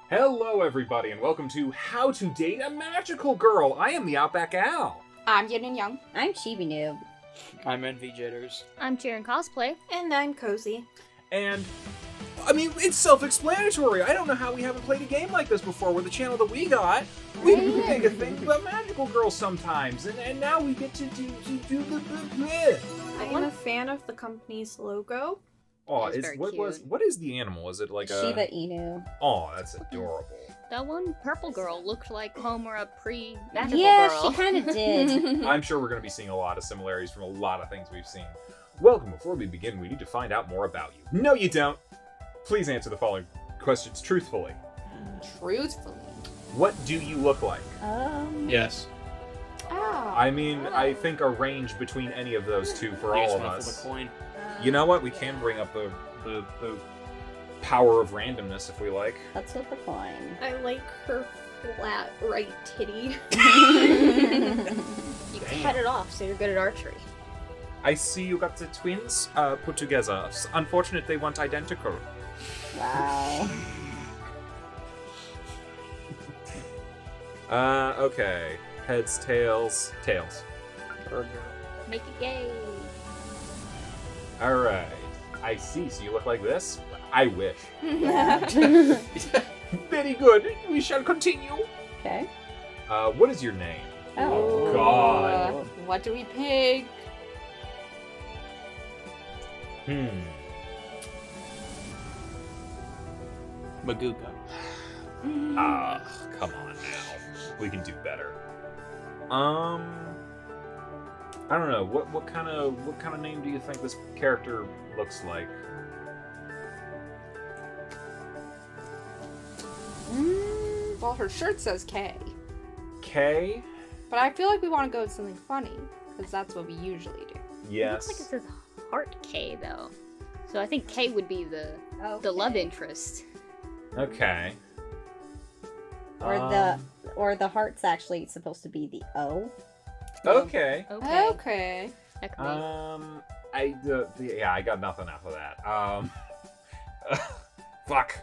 Hello, everybody, and welcome to How to Date a Magical Girl. I am TheOutbackAl. I'm Yin&Jung. I'm Chibi Noob. I'm NV Jitters. I'm CheerandCosplay. And I'm Kozi. And, I mean, it's self-explanatory. I don't know how we haven't played a game like this before with the channel that we got. We make a thing about magical girls sometimes, and now we get to do the... I am a fan of the company's logo. Oh, It's very cute. what is the animal? Is it like a... Shiba Inu. Oh, that's adorable. That one purple girl looked like Homer, a pre-magical Yeah, girl. she kind of did. I'm sure we're going to be seeing a lot of similarities from a lot of things we've seen. Welcome. Before we begin, we need to find out more about you. No, you don't. Please answer the following questions truthfully. Truthfully. What do you look like? Yes. Ah. I mean, I think a range between any of those two for You all just of wanna flip us. a coin. You know what? We can bring up the power of randomness if we like. Let's flip the coin. I like her flat right titty. You Damn. cut it off, so you're good at archery. I see you got the twins put together. Unfortunate they weren't identical. Wow. Okay. Heads, tails, tails. Burger. Make it gay. Alright. I see. So you look like this? I wish. Very good. We shall continue. Okay. What is your name? Oh. God. What do we pick? Maguka. Ah, come on now. We can do better. I don't know. What kind of name do you think this character looks like? Well, her shirt says K. K? But I feel like we want to go with something funny, because that's what we usually do. Yes. It looks like it says Heart K, though. So I think K would be the love interest. Okay. Or the heart's actually supposed to be the O. Okay. Okay. Okay. That could be. I got nothing off of that. Fuck.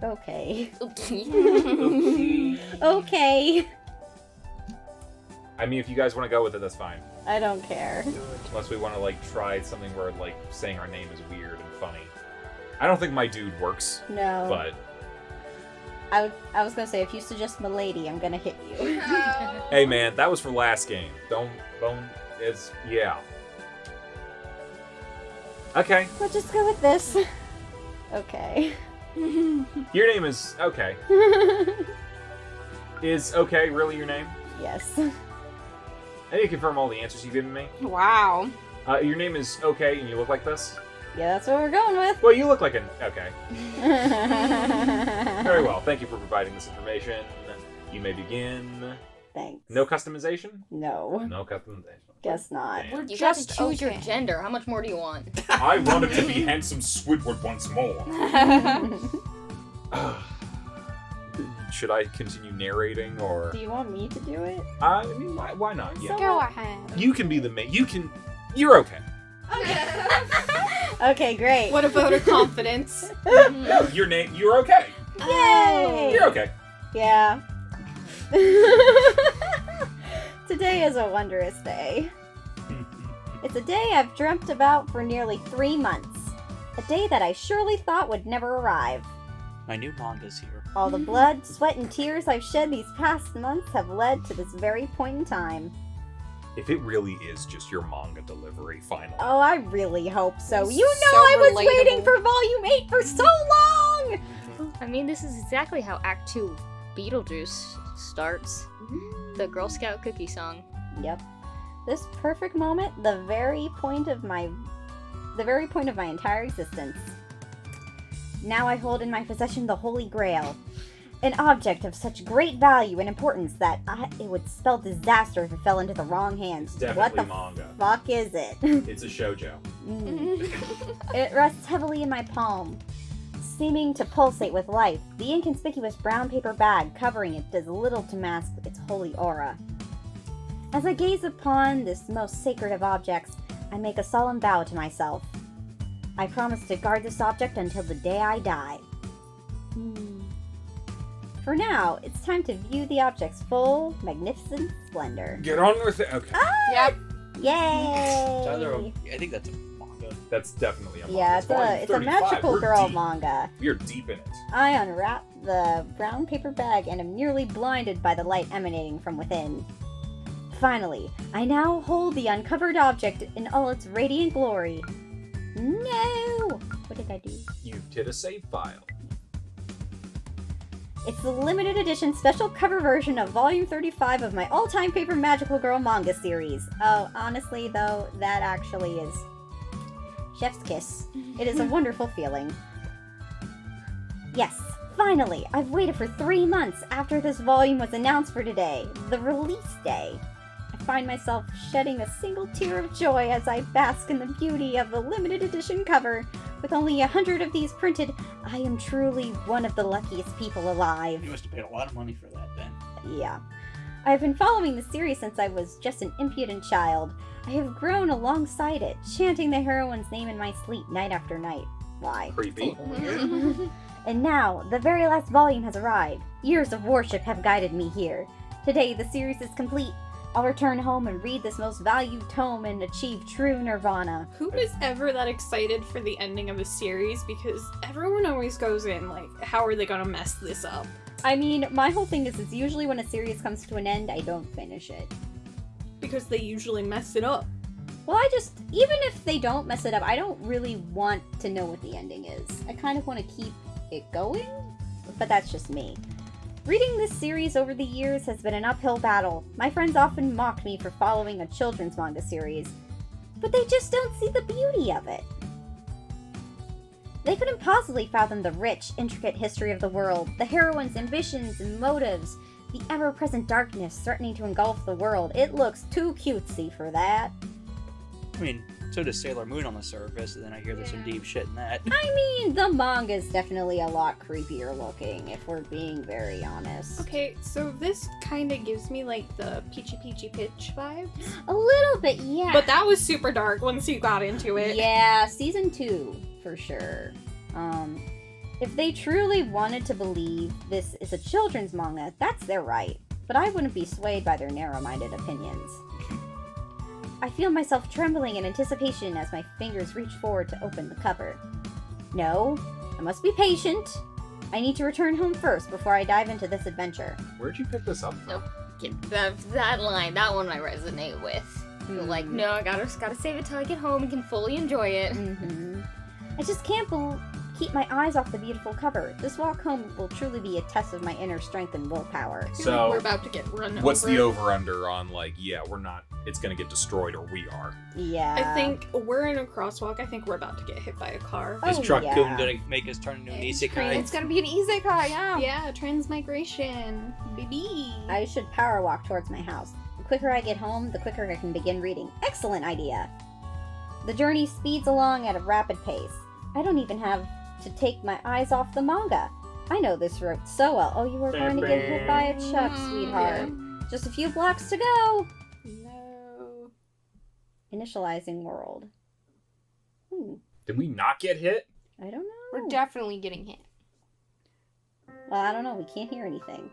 Okay. Okay. Okay. I mean, if you guys want to go with it, that's fine. I don't care. Unless we want to, like, try something where, like, saying our name is weird and funny. I don't think my dude works, No. but... I was gonna say, if you suggest Milady, I'm gonna hit you. Hey, man, that was for last game. Yeah. Okay. We'll just go with this. Okay. Your name is... Okay. Is okay really your name? Yes. I need to confirm all the answers you've given me. Wow. Your name is okay and you look like this? Yeah, that's what we're going with. Well, you look like an... Okay. Very well. Thank you for providing this information. You may begin. Thanks. No customization? No. No customization. Guess not. Damn. You have to Just choose your okay. gender. How much more do you want? I wanted to be handsome Squidward once more. Should I continue narrating, or... Do you want me to do it? I mean, why not? Yeah. Go ahead. You can be the main... You're okay. Okay, great. What a vote of confidence. No, your name... You're okay. Yay! You're okay. Yeah. Today is a wondrous day. It's a day I've dreamt about for nearly 3 months. A day that I surely thought would never arrive. My new manga's here. All the blood, sweat, and tears I've shed these past months have led to this very point in time. If it really is just your manga delivery, finally. Oh, I really hope so. It's You know so I was relatable. waiting for Volume 8 for so long! I mean, this is exactly how Act 2 Beetlejuice starts. The Girl Scout cookie song. Yep. This perfect moment, the very point of my entire existence. Now I hold in my possession the Holy Grail, an object of such great value and importance that it would spell disaster if it fell into the wrong hands. It's definitely What the manga. fuck is it? It's a shoujo. It rests heavily in my palm, seeming to pulsate with life. The inconspicuous brown paper bag covering it does little to mask its holy aura. As I gaze upon this most sacred of objects, I make a solemn vow to myself. I promise to guard this object until the day I die. For now, it's time to view the object's full, magnificent splendor. Get on with it. Okay. Yep. Yay! It's either I think that's a manga. That's definitely a manga. Yeah, it's a 35. magical We're girl deep. manga. We're deep in it. I unwrap the brown paper bag and am nearly blinded by the light emanating from within. Finally, I now hold the uncovered object in all its radiant glory. No! What did I do? You did a save file. It's the limited edition special cover version of Volume 35 of my all-time favorite Magical Girl manga series. Oh, honestly, though, that actually is chef's kiss. It is a wonderful feeling. Yes, finally, I've waited for 3 months after this volume was announced for today, the release day. I find myself shedding a single tear of joy as I bask in the beauty of the limited edition cover. With only 100 of these printed, I am truly one of the luckiest people alive. You must have paid a lot of money for that then. Yeah. I've been following the series since I was just an impudent child. I have grown alongside it, chanting the heroine's name in my sleep night after night. Why? Creepy. And now, the very last volume has arrived. Years of worship have guided me here. Today, the series is complete. I'll return home and read this most valued tome and achieve true nirvana. Who is ever that excited for the ending of a series? Because everyone always goes in like, how are they gonna mess this up? I mean, my whole thing is it's usually when a series comes to an end, I don't finish it. Because they usually mess it up. Well, even if they don't mess it up, I don't really want to know what the ending is. I kind of want to keep it going, but that's just me. Reading this series over the years has been an uphill battle. My friends often mocked me for following a children's manga series, but they just don't see the beauty of it. They couldn't possibly fathom the rich, intricate history of the world, the heroine's ambitions and motives, the ever-present darkness threatening to engulf the world. It looks too cutesy for that. I mean, so does Sailor Moon on the surface, and then I hear there's some deep shit in that. I mean, the manga's definitely a lot creepier looking, if we're being very honest. Okay, so this kind of gives me like the Peachy Peachy Pitch vibes. A little bit, yeah. But that was super dark once you got into it. Yeah, season 2, for sure. If they truly wanted to believe this is a children's manga, that's their right. But I wouldn't be swayed by their narrow-minded opinions. I feel myself trembling in anticipation as my fingers reach forward to open the cover. No, I must be patient. I need to return home first before I dive into this adventure. Where'd you pick this up from? That line, that one I resonate with. You're like, no, I gotta save it till I get home and can fully enjoy it. I just can't keep my eyes off the beautiful cover. This walk home will truly be a test of my inner strength and willpower. So, we're about to get run over. What's the over-under on, like, yeah, we're not, it's gonna get destroyed, or we are? Yeah. I think we're in a crosswalk. I think we're about to get hit by a car. Oh, Is Truck yeah. Coon gonna make us turn into an isekai? It's gonna be an isekai, yeah. Yeah, transmigration. Baby. I should power walk towards my house. The quicker I get home, the quicker I can begin reading. Excellent idea. The journey speeds along at a rapid pace. I don't even have to take my eyes off the manga. I know this route so well. Oh, you were going to get hit by a truck, sweetheart. Just a few blocks to go. No. Initializing world. Did we not get hit? I don't know. We're definitely getting hit. Well, I don't know. We can't hear anything.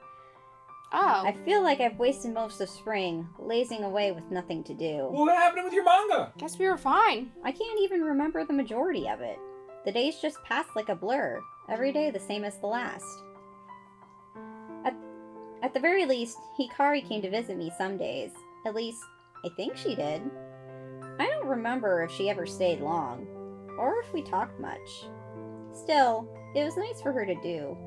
Oh. I feel like I've wasted most of spring, lazing away with nothing to do. Well, what happened with your manga? Guess we were fine. I can't even remember the majority of it. The days just passed like a blur, every day the same as the last. At the very least, Hikari came to visit me some days. At least, I think she did. I don't remember if she ever stayed long, or if we talked much. Still, it was nice for her to do.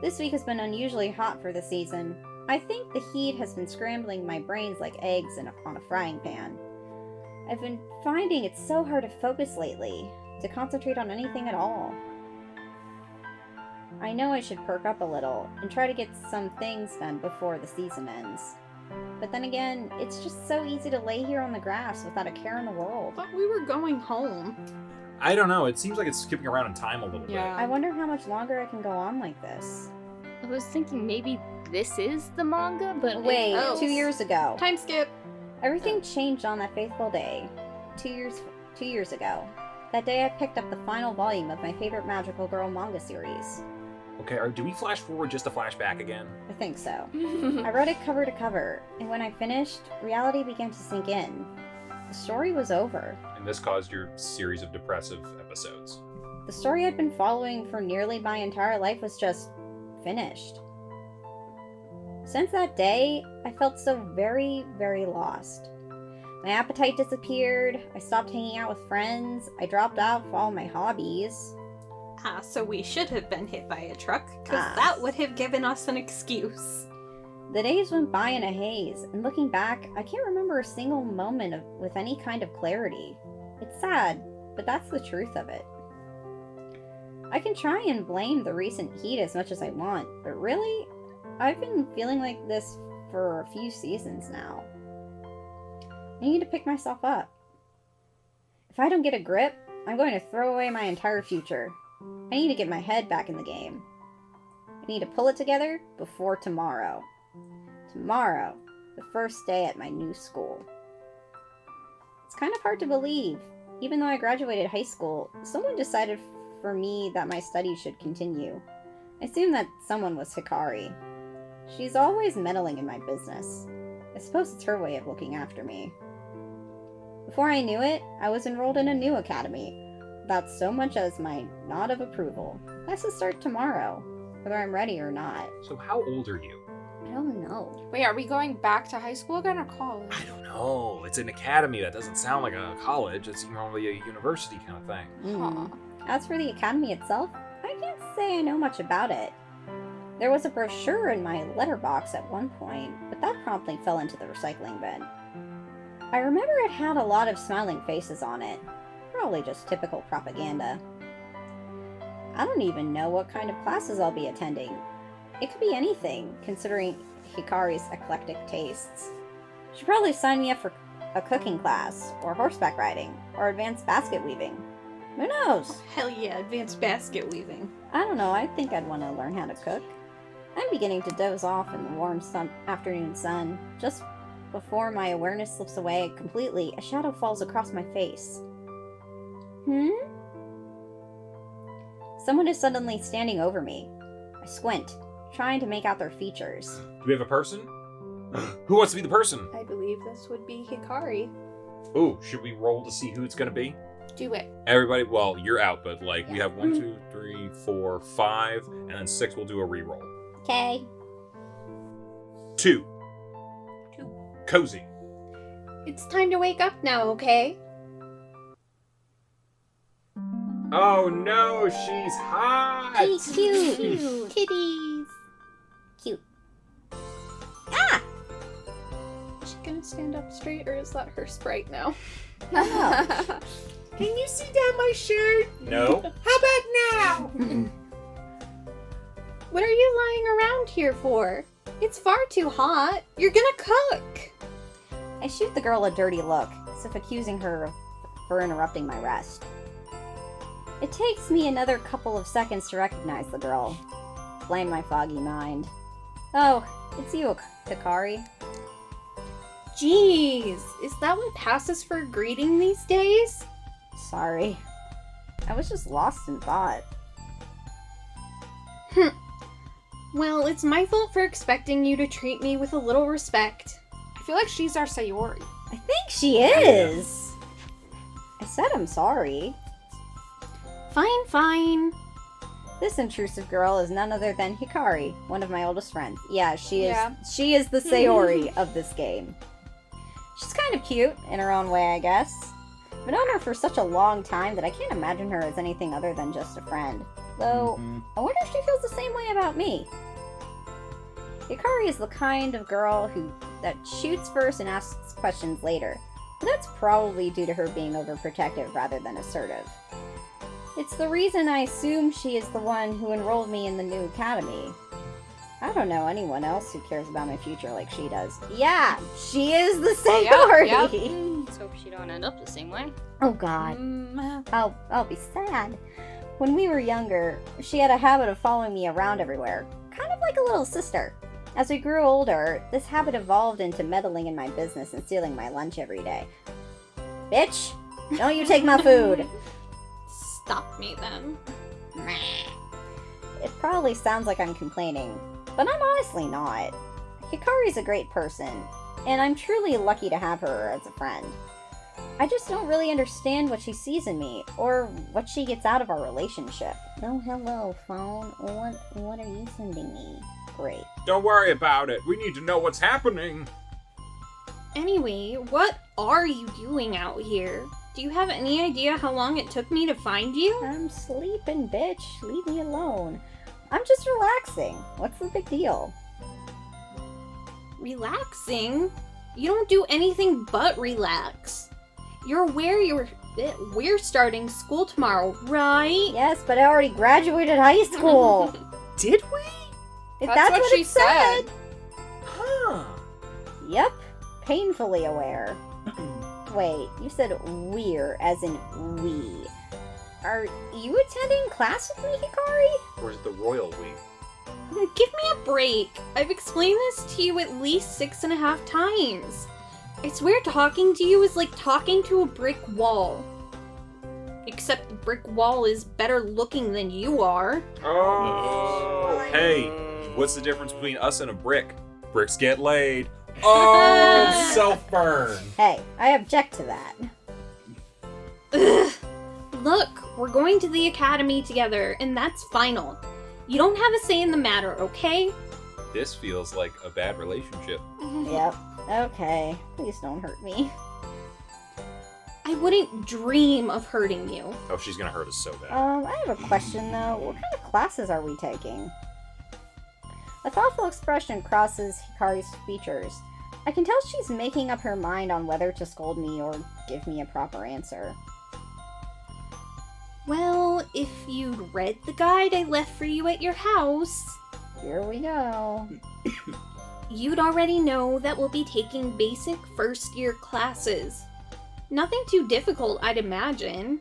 This week has been unusually hot for the season. I think the heat has been scrambling my brains like eggs on a frying pan. I've been finding it so hard to focus lately, to concentrate on anything at all. I know I should perk up a little, and try to get some things done before the season ends. But then again, it's just so easy to lay here on the grass without a care in the world. Thought we were going home. I don't know, it seems like it's skipping around in time a little Yeah. I wonder how much longer I can go on like this. I was thinking maybe this is the manga, but Wait, Oh. 2 years ago. Time skip. Everything changed on that fateful day. 2 years ago. That day I picked up the final volume of my favorite Magical Girl manga series. Okay, or do we flash forward just to flash back again? I think so. I read it cover to cover, and when I finished, reality began to sink in. The story was over. And this caused your series of depressive episodes. The story I'd been following for nearly my entire life was just finished. Since that day, I felt so very, very lost. My appetite disappeared, I stopped hanging out with friends, I dropped out of all my hobbies. So we should have been hit by a truck, because that would have given us an excuse. The days went by in a haze, and looking back, I can't remember a single moment with any kind of clarity. It's sad, but that's the truth of it. I can try and blame the recent heat as much as I want, but really, I've been feeling like this for a few seasons now. I need to pick myself up. If I don't get a grip, I'm going to throw away my entire future. I need to get my head back in the game. I need to pull it together before tomorrow. Tomorrow, the first day at my new school. It's kind of hard to believe. Even though I graduated high school, someone decided for me that my studies should continue. I assume that someone was Hikari. She's always meddling in my business. I suppose it's her way of looking after me. Before I knew it, I was enrolled in a new academy. Without so much as my nod of approval. Classes start tomorrow, whether I'm ready or not. So how old are you? I don't know. Wait, are we going back to high school again or college? I don't know. It's an academy. That doesn't sound like a college. It's normally a university kind of thing. Huh. As for the academy itself, I can't say I know much about it. There was a brochure in my letterbox at one point, but that promptly fell into the recycling bin. I remember it had a lot of smiling faces on it. Probably just typical propaganda. I don't even know what kind of classes I'll be attending. It could be anything, considering Hikari's eclectic tastes. She'd probably sign me up for a cooking class, or horseback riding, or advanced basket weaving. Who knows? Hell yeah, advanced basket weaving. I don't know, I think I'd want to learn how to cook. I'm beginning to doze off in the warm afternoon sun. Just before my awareness slips away completely, a shadow falls across my face. Someone is suddenly standing over me. I squint, trying to make out their features. Do we have a person? Who wants to be the person? I believe this would be Hikari. Ooh, should we roll to see who it's gonna be? Do it. Everybody, well, you're out, but like we have 1, 2, 3, 4, 5, and then 6 we'll do a reroll. Okay. 2. Kozi. It's time to wake up now, okay? Oh no, she's hot! Cute. Kitties. Cute. Is she gonna stand up straight, or is that her sprite now? Oh. Can you see down my shirt? No. How about now? What are you lying around here for? It's far too hot. You're gonna cook. I shoot the girl a dirty look, as if accusing her for interrupting my rest. It takes me another couple of seconds to recognize the girl. Blame my foggy mind. Oh, it's you, Hikari. Jeez, is that what passes for a greeting these days? Sorry. I was just lost in thought. Well, it's my fault for expecting you to treat me with a little respect. I feel like she's our Sayori. I think she is. I said I'm sorry. Fine. This intrusive girl is none other than Hikari, one of my oldest friends. Yeah, she is. Yeah. She is the Sayori of this game. She's kind of cute in her own way, I guess. I've known her for such a long time that I can't imagine her as anything other than just a friend. Though, I wonder if she feels the same way about me. Hikari is the kind of girl that shoots first and asks questions later. But that's probably due to her being overprotective rather than assertive. It's the reason I assume she is the one who enrolled me in the new academy. I don't know anyone else who cares about my future like she does. Yeah, she is the Sayori! Let's hope she don't end up the same way. Oh god. I'll be sad. When we were younger, she had a habit of following me around everywhere. Kind of like a little sister. As we grew older, this habit evolved into meddling in my business and stealing my lunch every day. Bitch! Don't you take my food! Stop me then. It probably sounds like I'm complaining, but I'm honestly not. Hikari's a great person, and I'm truly lucky to have her as a friend. I just don't really understand what she sees in me, or what she gets out of our relationship. Oh, hello, phone. What are you sending me? Great. Don't worry about it. We need to know what's happening. Anyway, what are you doing out here? Do you have any idea how long it took me to find you? I'm sleeping, bitch. Leave me alone. I'm just relaxing. What's the big deal? Relaxing? You don't do anything but relax. You're aware we're starting school tomorrow, right? Yes, but I already graduated high school. Did we? If That's what she it said. Huh. Yep. Painfully aware. Wait, you said we're as in we. Are you attending class with me, Hikari? Or is it the royal we? Give me a break. I've explained this to you at least 6.5 times. I swear talking to you is like talking to a brick wall. Except the brick wall is better looking than you are. Oh, hey, what's the difference between us and a brick? Bricks get laid. Oh, self-burn. Hey, I object to that. Ugh. Look, we're going to the academy together, and that's final. You don't have a say in the matter, okay? This feels like a bad relationship. Yep. Okay. Please don't hurt me. I wouldn't dream of hurting you. Oh, she's gonna hurt us so bad. I have a question though. What kind of classes are we taking? A thoughtful expression crosses Hikari's features. I can tell she's making up her mind on whether to scold me or give me a proper answer. Well, if you'd read the guide I left for you at your house, Here we go. you'd already know that we'll be taking basic first-year classes. Nothing too difficult, I'd imagine.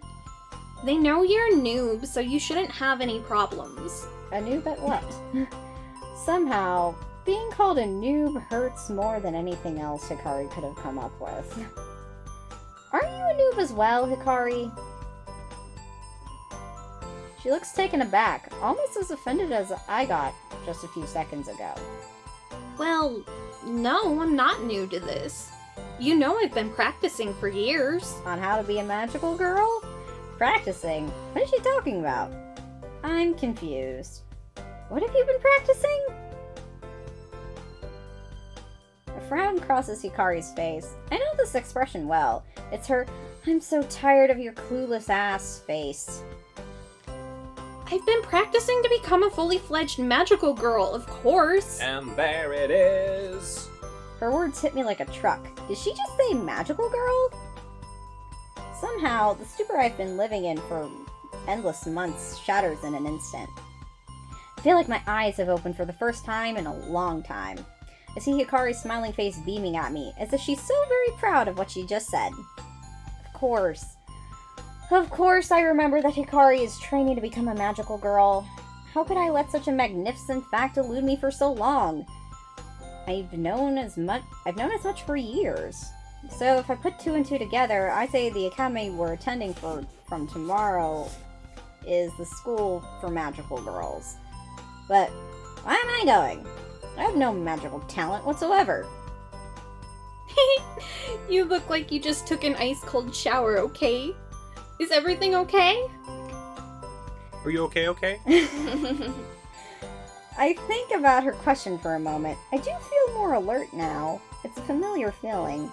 They know you're a noob, so you shouldn't have any problems. A noob at what? Somehow, being called a noob hurts more than anything else Hikari could have come up with. Aren't you a noob as well, Hikari? She looks taken aback, almost as offended as I got just a few seconds ago. Well, no, I'm not new to this. You know I've been practicing for years. On how to be a magical girl? Practicing? What is she talking about? I'm confused. What have you been practicing? A frown crosses Hikari's face. I know this expression well. It's her, I'm so tired of your clueless ass face. I've been practicing to become a fully fledged magical girl, of course. And there it is. Her words hit me like a truck. Did she just say magical girl? Somehow, the stupor I've been living in for endless months shatters in an instant. I feel like my eyes have opened for the first time in a long time. I see Hikari's smiling face beaming at me, as if she's so very proud of what she just said. Of course I remember that Hikari is training to become a magical girl. How could I let such a magnificent fact elude me for so long? I've known as much for years. So if I put 2 and 2 together, I say the academy we're attending from tomorrow is the school for magical girls. But why am I going? I have no magical talent whatsoever. You look like you just took an ice-cold shower, okay? Is everything okay? Are you okay? I think about her question for a moment. I do feel more alert now. It's a familiar feeling.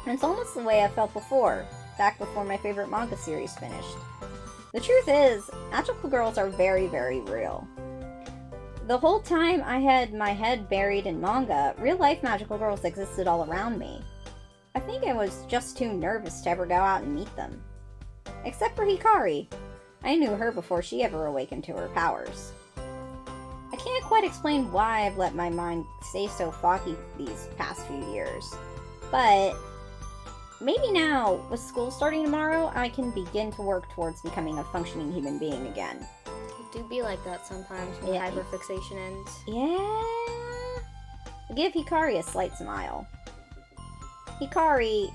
And it's almost the way I felt before, back before my favorite manga series finished. The truth is, magical girls are very, very real. The whole time I had my head buried in manga, real-life magical girls existed all around me. I think I was just too nervous to ever go out and meet them. Except for Hikari. I knew her before she ever awakened to her powers. I can't quite explain why I've let my mind stay so foggy these past few years. But maybe now, with school starting tomorrow, I can begin to work towards becoming a functioning human being again. It do be like that sometimes when Yeah. hyperfixation ends. Yeah. I give Hikari a slight smile. Hikari,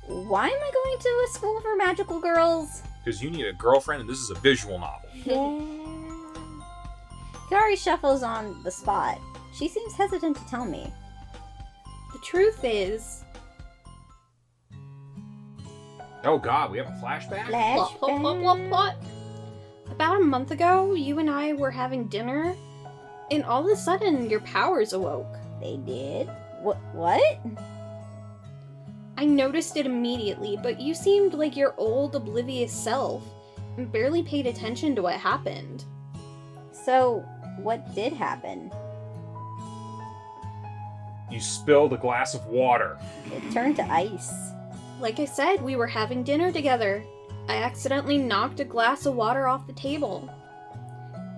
why am I going to a school for magical girls? Because you need a girlfriend and this is a visual novel. Yeah. Hikari shuffles on the spot. She seems hesitant to tell me. The truth is... Oh god, we have a flashback? Plot, plot, plot, plot, plot. About a month ago, you and I were having dinner, and all of a sudden, your powers awoke. They did? What? I noticed it immediately, but you seemed like your old, oblivious self, and barely paid attention to what happened. So, what did happen? You spilled a glass of water. It turned to ice. Like I said, we were having dinner together. I accidentally knocked a glass of water off the table.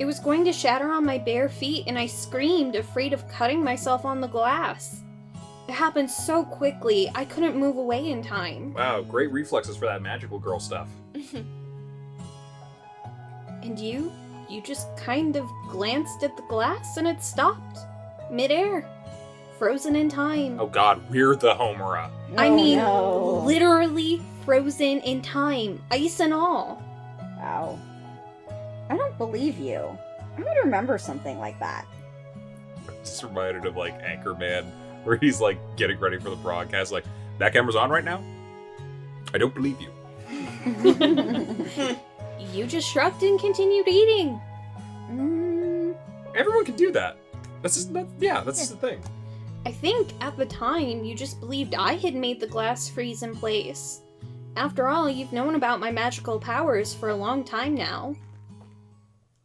It was going to shatter on my bare feet, and I screamed, afraid of cutting myself on the glass. It happened so quickly, I couldn't move away in time. Wow, great reflexes for that magical girl stuff. And you just kind of glanced at the glass and it stopped. Midair. Frozen in time. Oh god, we're the Homura. I mean, no. literally frozen in time. Ice and all. Wow. I don't believe you. I would remember something like that. Just reminded of like Anchorman, where he's like getting ready for the broadcast, like, that camera's on right now? I don't believe you. You just shrugged and continued eating. Everyone can do that. That's just the thing. I think at the time you just believed I had made the glass freeze in place. After all, you've known about my magical powers for a long time now.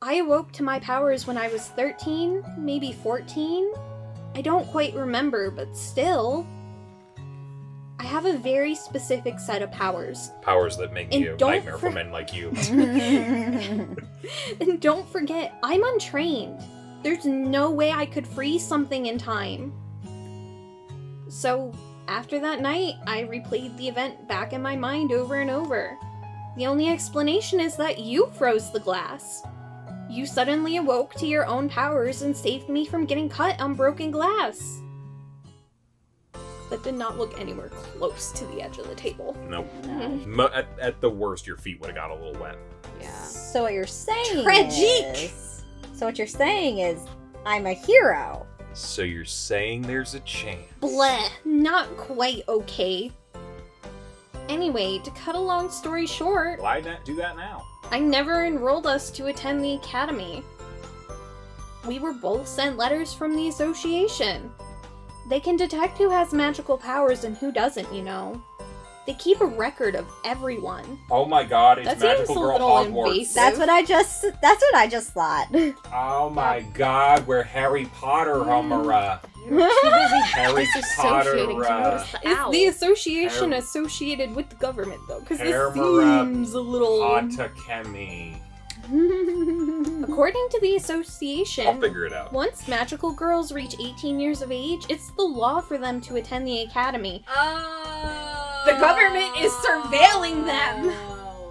I awoke to my powers when I was 13, maybe 14. I don't quite remember, but still. I have a very specific set of powers. Powers that make And you don't nightmare for men like you. And don't forget, I'm untrained. There's no way I could freeze something in time. So, after that night, I replayed the event back in my mind over and over. The only explanation is that you froze the glass. You suddenly awoke to your own powers and saved me from getting cut on broken glass. That did not look anywhere close to the edge of the table. Nope. No. At the worst, your feet would have got a little wet. Yeah. So what you're saying Tragic! is... So what you're saying is, I'm a hero. So you're saying there's a chance? Bleh, not quite okay. Anyway, to cut a long story short, Why not do that now? I never enrolled us to attend the academy. We were both sent letters from the association. They can detect who has magical powers and who doesn't, you know. They keep a record of everyone. Oh my god, it's That Magical seems a Girl little Hogwarts. invasive. That's what I just thought. Oh my god, we're Harry Potter, Homura. Harry Potter. Disassociating to notice the Is owl. the association Hair- associated with the government, though? Because this Hair seems a little... Potakemi. According to the association, I'll figure it out. once magical girls reach 18 years of age, it's the law for them to attend the academy. The government is surveilling them!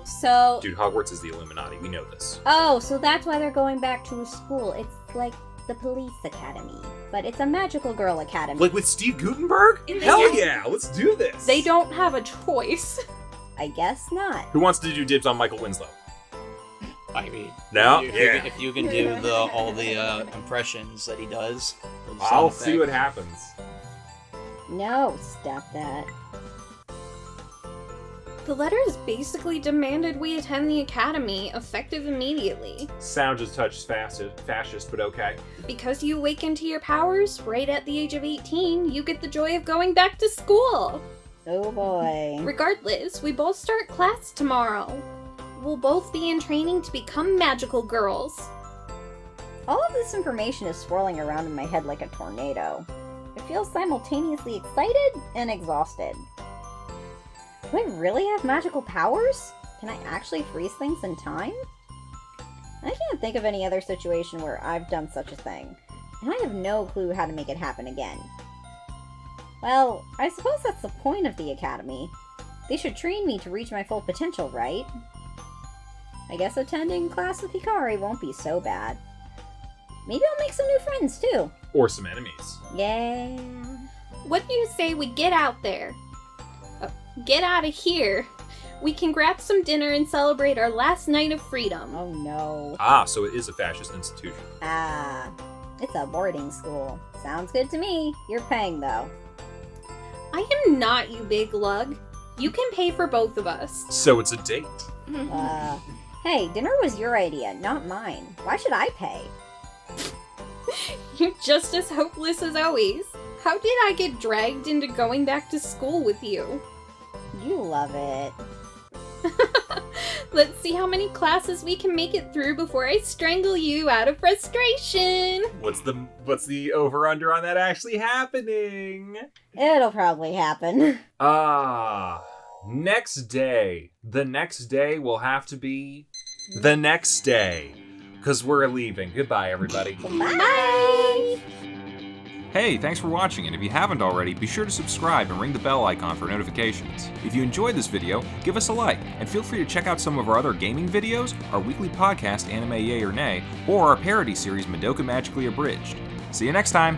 So, Dude, Hogwarts is the Illuminati. We know this. so that's why they're going back to a school. It's like the police academy, but it's a magical girl academy. Like with Steve Gutenberg? Hell yeah, let's do this. They don't have a choice. I guess not. Who wants to do dibs on Michael Winslow? I mean, No? if you can do all the impressions that he does. for the I'll sound see effect. what happens. No, stop that. The letters basically demanded we attend the academy, effective immediately. Sound just touched fascist, but okay. Because you awaken to your powers, right at the age of 18, you get the joy of going back to school. Oh boy. Regardless, we both start class tomorrow. We'll both be in training to become magical girls. All of this information is swirling around in my head like a tornado. I feel simultaneously excited and exhausted. Do I really have magical powers? Can I actually freeze things in time? I can't think of any other situation where I've done such a thing, and I have no clue how to make it happen again. Well, I suppose that's the point of the academy. They should train me to reach my full potential, right? I guess attending class with Hikari won't be so bad. Maybe I'll make some new friends, too. Or some enemies. Yeah. What do you say we get out there? Get out of here. we can grab some dinner and celebrate our last night of freedom. Oh no. Ah, so it is a fascist institution. Ah, it's a boarding school. Sounds good to me. You're paying though. I am not, you big lug. You can pay for both of us. So it's a date. Hey, dinner was your idea, not mine. Why should I pay? You're just as hopeless as always. How did I get dragged into going back to school with you? You love it. Let's see how many classes we can make it through before I strangle you out of frustration. What's the over-under on that actually happening? It'll probably happen. Next day. The next day will have to be the next day. Because we're leaving. Goodbye, everybody. Bye! Hey, thanks for watching, and if you haven't already, be sure to subscribe and ring the bell icon for notifications. If you enjoyed this video, give us a like, and feel free to check out some of our other gaming videos, our weekly podcast Anime Yay or Nay, or our parody series Madoka Magically Abridged. See you next time!